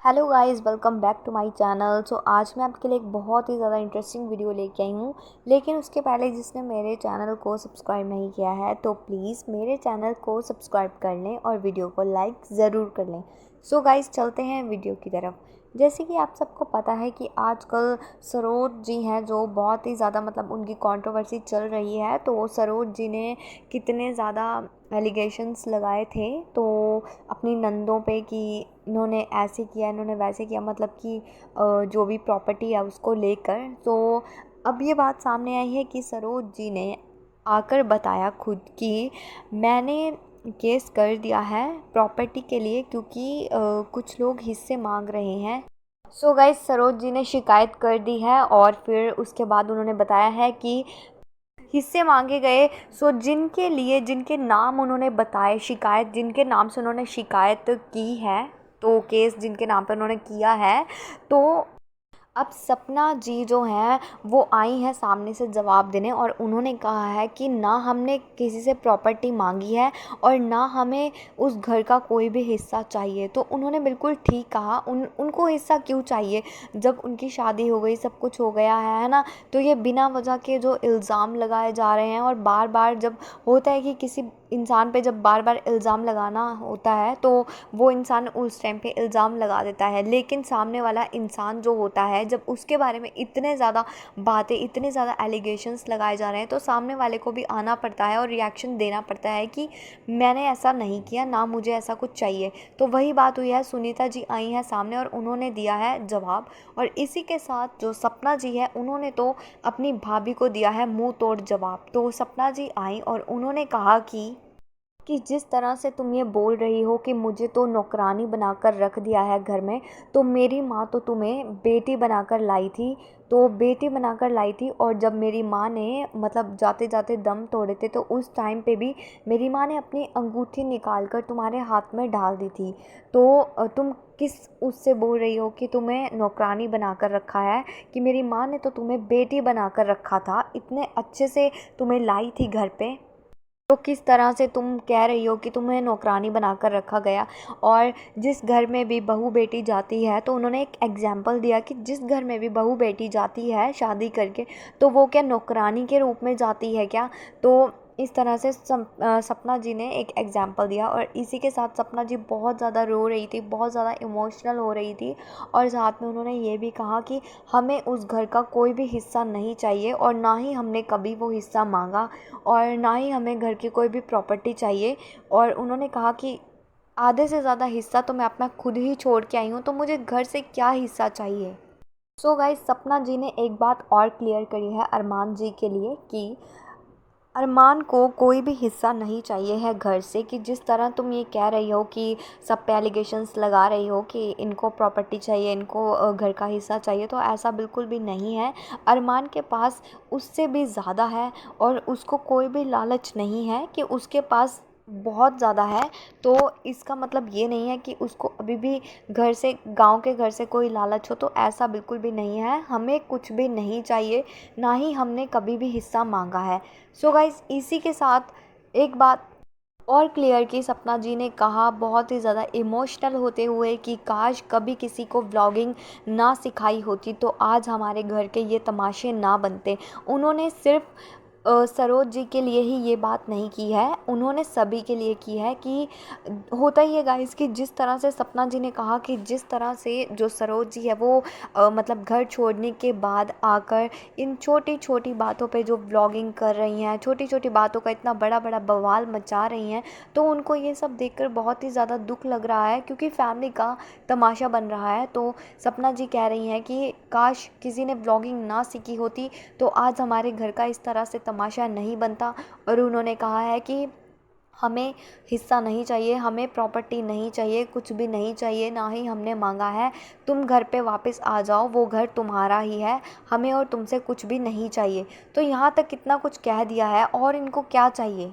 Hello guys, welcome back to my channel. आज मैं आपके लिए एक बहुत ही ज़्यादा इंटरेस्टिंग वीडियो लेके आई हूँ। लेकिन उसके पहले जिसने मेरे चैनल को सब्सक्राइब नहीं किया है तो प्लीज़ मेरे चैनल को सब्सक्राइब कर लें और वीडियो को लाइक ज़रूर कर लें। गाइस, चलते हैं वीडियो की तरफ। जैसे कि आप सबको पता है कि आजकल सरोज जी हैं जो बहुत ही ज़्यादा उनकी कंट्रोवर्सी चल रही है। तो सरोज जी ने कितने ज़्यादा एलिगेशंस लगाए थे तो अपनी नंदों पे कि इन्होंने ऐसे किया, इन्होंने वैसे किया, कि जो भी प्रॉपर्टी है उसको लेकर। तो अब ये बात सामने आई है कि सरोज जी ने आकर बताया खुद कि मैंने केस कर दिया है प्रॉपर्टी के लिए, क्योंकि कुछ लोग हिस्से मांग रहे हैं। गाइस, सरोज जी ने शिकायत कर दी है और फिर उसके बाद उन्होंने बताया है कि हिस्से मांगे गए। जिनके लिए, जिनके नाम उन्होंने बताए, शिकायत जिनके नाम से उन्होंने शिकायत की है, तो केस जिनके नाम पर उन्होंने किया है, तो अब सपना जी जो हैं वो आई हैं सामने से जवाब देने और उन्होंने कहा है कि ना हमने किसी से प्रॉपर्टी मांगी है और ना हमें उस घर का कोई भी हिस्सा चाहिए। तो उन्होंने बिल्कुल ठीक कहा। उनको हिस्सा क्यों चाहिए जब उनकी शादी हो गई, सब कुछ हो गया है ना। तो ये बिना वजह के जो इल्ज़ाम लगाए जा रहे हैं, और बार बार जब होता है कि किसी इंसान पे जब बार बार इल्ज़ाम लगाना होता है तो वो इंसान उस टाइम पे इल्ज़ाम लगा देता है, लेकिन सामने वाला इंसान जो होता है, जब उसके बारे में इतने ज़्यादा बातें, इतने ज़्यादा एलिगेशंस लगाए जा रहे हैं, तो सामने वाले को भी आना पड़ता है और रिएक्शन देना पड़ता है कि मैंने ऐसा नहीं किया, ना मुझे ऐसा कुछ चाहिए। तो वही बात हुई है, सुनीता जी आई हैं सामने और उन्होंने दिया है जवाब। और इसी के साथ जो सपना जी है उन्होंने तो अपनी भाभी को दिया है मुंह तोड़ जवाब। तो सपना जी आई और उन्होंने कहा कि जिस तरह से तुम ये बोल रही हो कि मुझे तो नौकरानी बनाकर रख दिया है घर में, तो मेरी माँ तो तुम्हें बेटी बनाकर लाई थी। तो बेटी बनाकर लाई थी, और जब मेरी माँ ने जाते जाते दम तोड़े थे तो उस टाइम पे भी मेरी माँ ने अपनी अंगूठी निकाल कर तुम्हारे हाथ में डाल दी थी। तो तुम किस उससे बोल रही हो कि तुम्हें नौकरानी बनाकर रखा है, कि मेरी माँ ने तो तुम्हें बेटी बनाकर रखा था, इतने अच्छे से तुम्हें लाई थी घर पे। तो किस तरह से तुम कह रही हो कि तुम्हें नौकरानी बनाकर रखा गया। और जिस घर में भी बहू बेटी जाती है, तो उन्होंने एक एग्जाम्पल दिया कि जिस घर में भी बहू बेटी जाती है शादी करके, तो वो क्या नौकरानी के रूप में जाती है क्या। तो इस तरह से सपना जी ने एक एग्जाम्पल दिया, और इसी के साथ सपना जी बहुत ज़्यादा रो रही थी, बहुत ज़्यादा इमोशनल हो रही थी। और साथ में उन्होंने ये भी कहा कि हमें उस घर का कोई भी हिस्सा नहीं चाहिए, और ना ही हमने कभी वो हिस्सा मांगा, और ना ही हमें घर की कोई भी प्रॉपर्टी चाहिए। और उन्होंने कहा कि आधे से ज़्यादा हिस्सा तो मैं अपना खुद ही छोड़ के आई हूँ, तो मुझे घर से क्या हिस्सा चाहिए। गाइस, सपना जी ने एक बात और क्लियर करी है अरमान जी के लिए कि अरमान को कोई भी हिस्सा नहीं चाहिए है घर से। कि जिस तरह तुम ये कह रही हो कि सब पे एलिगेशंस लगा रही हो कि इनको प्रॉपर्टी चाहिए, इनको घर का हिस्सा चाहिए, तो ऐसा बिल्कुल भी नहीं है। अरमान के पास उससे भी ज़्यादा है, और उसको कोई भी लालच नहीं है कि उसके पास बहुत ज़्यादा है। तो इसका मतलब ये नहीं है कि उसको अभी भी घर से, गांव के घर से कोई लालच हो, तो ऐसा बिल्कुल भी नहीं है। हमें कुछ भी नहीं चाहिए, ना ही हमने कभी भी हिस्सा मांगा है। गाइस, इसी के साथ एक बात और क्लियर की सपना जी ने कहा बहुत ही ज़्यादा इमोशनल होते हुए कि काश कभी किसी को व्लॉगिंग ना सिखाई होती तो आज हमारे घर के ये तमाशे ना बनते। उन्होंने सिर्फ सरोज जी के लिए ही ये बात नहीं की है, उन्होंने सभी के लिए की है। कि होता ही है गाइस कि जिस तरह से सपना जी ने कहा कि जिस तरह से जो सरोज जी है वो घर छोड़ने के बाद आकर इन छोटी छोटी बातों पे जो व्लॉगिंग कर रही हैं, छोटी छोटी बातों का इतना बड़ा बड़ा बवाल मचा रही हैं, तो उनको ये सब देखकर बहुत ही ज़्यादा दुख लग रहा है, क्योंकि फैमिली का तमाशा बन रहा है। तो सपना जी कह रही हैं कि काश किसी ने व्लॉगिंग ना सीखी होती तो आज हमारे घर का इस तरह से तमाशा नहीं बनता। और उन्होंने कहा है कि हमें हिस्सा नहीं चाहिए, हमें प्रॉपर्टी नहीं चाहिए, कुछ भी नहीं चाहिए, ना ही हमने मांगा है। तुम घर पे वापस आ जाओ, वो घर तुम्हारा ही है, हमें और तुमसे कुछ भी नहीं चाहिए। तो यहाँ तक कितना कुछ कह दिया है, और इनको क्या चाहिए।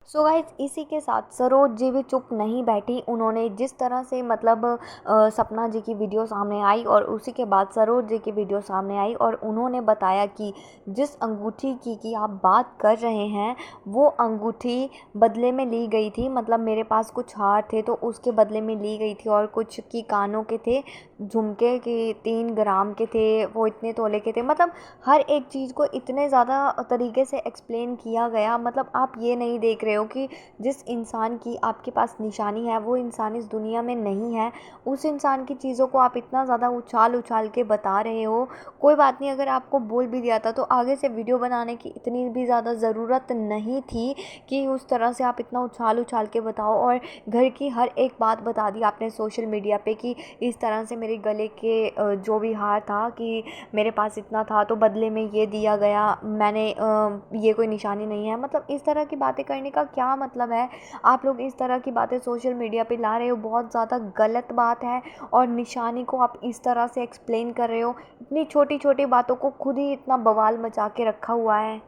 सो गाइस, इसी के साथ सरोज जी भी चुप नहीं बैठी। उन्होंने जिस तरह से मतलब सपना जी की वीडियो सामने आई और उसी के बाद सरोज जी की वीडियो सामने आई और उन्होंने बताया कि जिस अंगूठी की आप बात कर रहे हैं वो अंगूठी बदले में ली गई थी। मतलब मेरे पास कुछ हार थे तो उसके बदले में ली गई थी, और कुछ की कानों के थे, झुमके के 3 ग्राम के थे, वो इतने तोले के थे। मतलब हर एक चीज़ को इतने ज़्यादा तरीके से एक्सप्लेन किया गया। मतलब आप ये नहीं देख रहे हो कि जिस इंसान की आपके पास निशानी है वो इंसान इस दुनिया में नहीं है, उस इंसान की चीज़ों को आप इतना ज़्यादा उछाल उछाल के बता रहे हो। कोई बात नहीं, अगर आपको बोल भी दिया था तो आगे से वीडियो बनाने की इतनी भी ज़्यादा ज़रूरत नहीं थी कि उस तरह से आप इतना उछाल उछाल के बताओ। और घर की हर एक बात बता दी आपने सोशल मीडिया पे कि इस तरह से मेरे गले के जो भी हार था कि मेरे पास इतना था तो बदले में ये दिया गया, मैंने ये कोई निशानी नहीं है। मतलब इस तरह की बातें करने का क्या मतलब है? आप लोग इस तरह की बातें सोशल मीडिया पे ला रहे हो, बहुत ज़्यादा गलत बात है। और निशानी को आप इस तरह से एक्सप्लेन कर रहे हो, इतनी छोटी छोटी बातों को खुद ही इतना बवाल मचा के रखा हुआ है।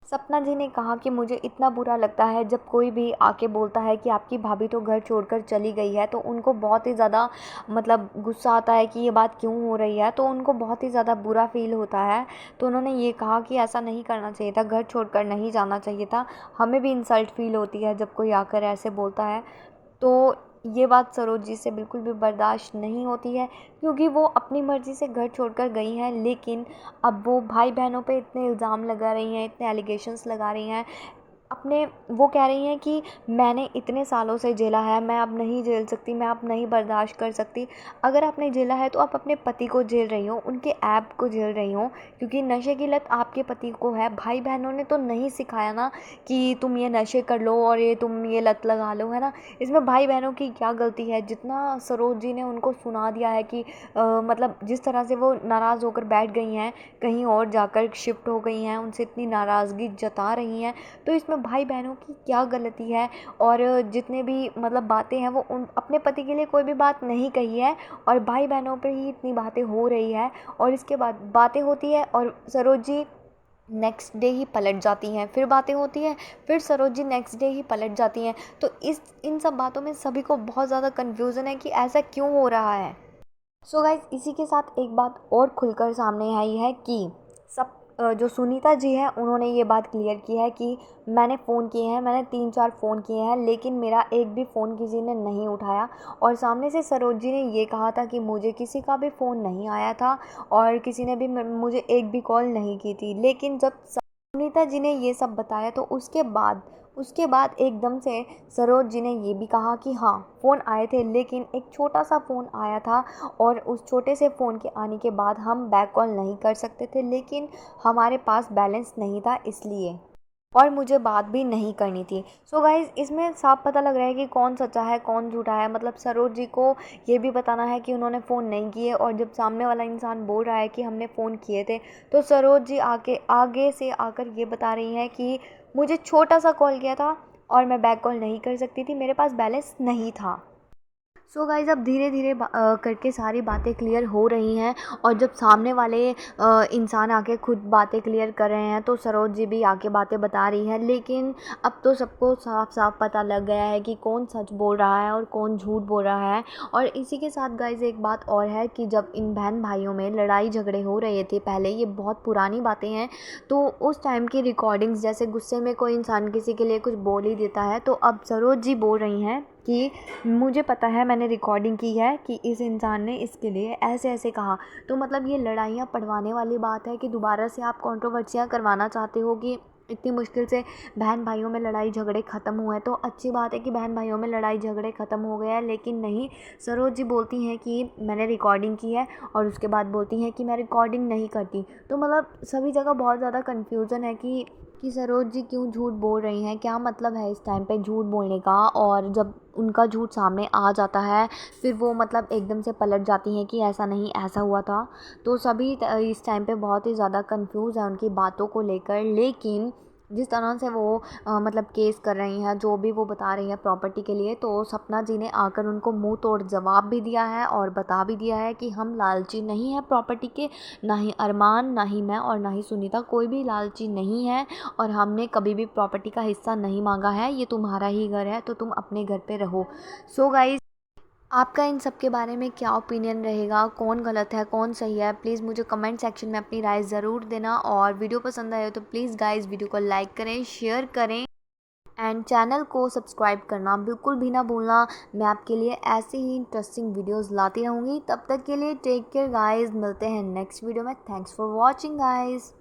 सपना जी ने कहा कि मुझे इतना बुरा लगता है जब कोई भी आके बोलता है कि आपकी भाभी तो घर छोड़कर चली गई है, तो उनको बहुत ही ज़्यादा मतलब गुस्सा आता है कि ये बात क्यों हो रही है, तो उनको बहुत ही ज़्यादा बुरा फील होता है। तो उन्होंने ये कहा कि ऐसा नहीं करना चाहिए था, घर छोड़कर नहीं जाना चाहिए था। हमें भी इंसल्ट फील होती है जब कोई आकर ऐसे बोलता है। तो ये बात सरोज जी से बिल्कुल भी बर्दाश्त नहीं होती है, क्योंकि वो अपनी मर्ज़ी से घर छोड़कर गई हैं। लेकिन अब वो भाई बहनों पे इतने इल्ज़ाम लगा रही हैं, इतने एलिगेशंस लगा रही हैं अपने। वो कह रही हैं कि मैंने इतने सालों से झेला है, मैं अब नहीं झेल सकती, मैं अब नहीं बर्दाश्त कर सकती। अगर आपने झेला है तो आप अपने पति को झेल रही हो, उनके ऐब को झेल रही हो, क्योंकि नशे की लत आपके पति को है। भाई बहनों ने तो नहीं सिखाया ना कि तुम ये नशे कर लो और ये तुम ये लत लगा लो, है ना। इसमें भाई बहनों की क्या गलती है? जितना सरोज जी ने उनको सुना दिया है कि मतलब जिस तरह से वो नाराज़ होकर बैठ गई हैं, कहीं और जाकर शिफ्ट हो गई हैं, उनसे इतनी नाराज़गी जता रही हैं, तो इसमें भाई बहनों की क्या गलती है? और जितने भी मतलब बातें हैं वो उन अपने पति के लिए कोई भी बात नहीं कही है, और भाई बहनों पे ही इतनी बातें हो रही है। और इसके बाद बातें होती है और सरोज जी नेक्स्ट डे ही पलट जाती हैं, फिर बातें होती हैं, फिर सरोज जी नेक्स्ट डे ही पलट जाती हैं। तो इन सब बातों में सभी को बहुत ज़्यादा कन्फ्यूज़न है कि ऐसा क्यों हो रहा है। सो गाइस, इसी के साथ एक बात और खुलकर सामने आई है कि जो सुनीता जी हैं उन्होंने ये बात क्लियर की है कि मैंने फ़ोन किए हैं, मैंने 3-4 फ़ोन किए हैं, लेकिन मेरा एक भी फ़ोन किसी ने नहीं उठाया। और सामने से सरोज जी ने ये कहा था कि मुझे किसी का भी फ़ोन नहीं आया था और किसी ने भी मुझे एक भी कॉल नहीं की थी। लेकिन जब सुनीता जी ने ये सब बताया तो उसके बाद एकदम से सरोज जी ने ये भी कहा कि हाँ, फ़ोन आए थे, लेकिन एक छोटा सा फ़ोन आया था और उस छोटे से फ़ोन के आने के बाद हम बैक कॉल नहीं कर सकते थे, लेकिन हमारे पास बैलेंस नहीं था इसलिए, और मुझे बात भी नहीं करनी थी। सो गाइज़, इसमें साफ पता लग रहा है कि कौन सच्चा है कौन झूठा है। मतलब सरोज जी को ये भी बताना है कि उन्होंने फ़ोन नहीं किए, और जब सामने वाला इंसान बोल रहा है कि हमने फ़ोन किए थे, तो सरोज जी आगे से आकर ये बता रही हैं कि मुझे छोटा सा कॉल किया था और मैं बैक कॉल नहीं कर सकती थी, मेरे पास बैलेंस नहीं था। सो गाइज़, अब धीरे धीरे करके सारी बातें क्लियर हो रही हैं, और जब सामने वाले इंसान आके खुद बातें क्लियर कर रहे हैं तो सरोज जी भी आके बातें बता रही है। लेकिन अब तो सबको साफ साफ पता लग गया है कि कौन सच बोल रहा है और कौन झूठ बोल रहा है। और इसी के साथ गाइज़ एक बात और है कि जब इन बहन भाइयों में लड़ाई झगड़े हो रहे थे पहले, ये बहुत पुरानी बातें हैं, तो उस टाइम की रिकॉर्डिंग्स, जैसे गुस्से में कोई इंसान किसी के लिए कुछ बोल ही देता है, तो अब सरोज जी बोल रही हैं कि मुझे पता है, मैंने रिकॉर्डिंग की है कि इस इंसान ने इसके लिए ऐसे ऐसे कहा। तो मतलब ये लड़ाइयाँ पड़वाने वाली बात है कि दोबारा से आप कंट्रोवर्सियाँ करवाना चाहते हो कि इतनी मुश्किल से बहन भाइयों में लड़ाई झगड़े ख़त्म हुए। तो अच्छी बात है कि बहन भाइयों में लड़ाई झगड़े ख़त्म हो गया है, लेकिन नहीं, सरोज जी बोलती हैं कि मैंने रिकॉर्डिंग की है और उसके बाद बोलती हैं कि मैं रिकॉर्डिंग नहीं करती। तो मतलब सभी जगह बहुत ज़्यादा कन्फ्यूज़न है कि सरोज जी क्यों झूठ बोल रही हैं, क्या मतलब है इस टाइम पे झूठ बोलने का। और जब उनका झूठ सामने आ जाता है फिर वो मतलब एकदम से पलट जाती हैं कि ऐसा नहीं, ऐसा हुआ था। तो सभी इस टाइम पे बहुत ही ज़्यादा कंफ्यूज है उनकी बातों को लेकर। लेकिन जिस तरह से वो मतलब केस कर रही हैं, जो भी वो बता रही हैं प्रॉपर्टी के लिए, तो सपना जी ने आकर उनको मुंह तोड़ जवाब भी दिया है और बता भी दिया है कि हम लालची नहीं हैं प्रॉपर्टी के, ना ही अरमान, ना ही मैं और ना ही सुनीता, कोई भी लालची नहीं है और हमने कभी भी प्रॉपर्टी का हिस्सा नहीं मांगा है। ये तुम्हारा ही घर है तो तुम अपने घर पे रहो। सो गाइस, आपका इन सब के बारे में क्या ओपिनियन रहेगा, कौन गलत है कौन सही है, प्लीज़ मुझे कमेंट सेक्शन में अपनी राय ज़रूर देना। और वीडियो पसंद आए तो प्लीज़ गाइस वीडियो को लाइक करें, शेयर करें एंड चैनल को सब्सक्राइब करना बिल्कुल भी ना भूलना। मैं आपके लिए ऐसे ही इंटरेस्टिंग वीडियोस लाती रहूँगी। तब तक के लिए टेक केयर गाइस, मिलते हैं नेक्स्ट वीडियो में। Thanks for watching guys.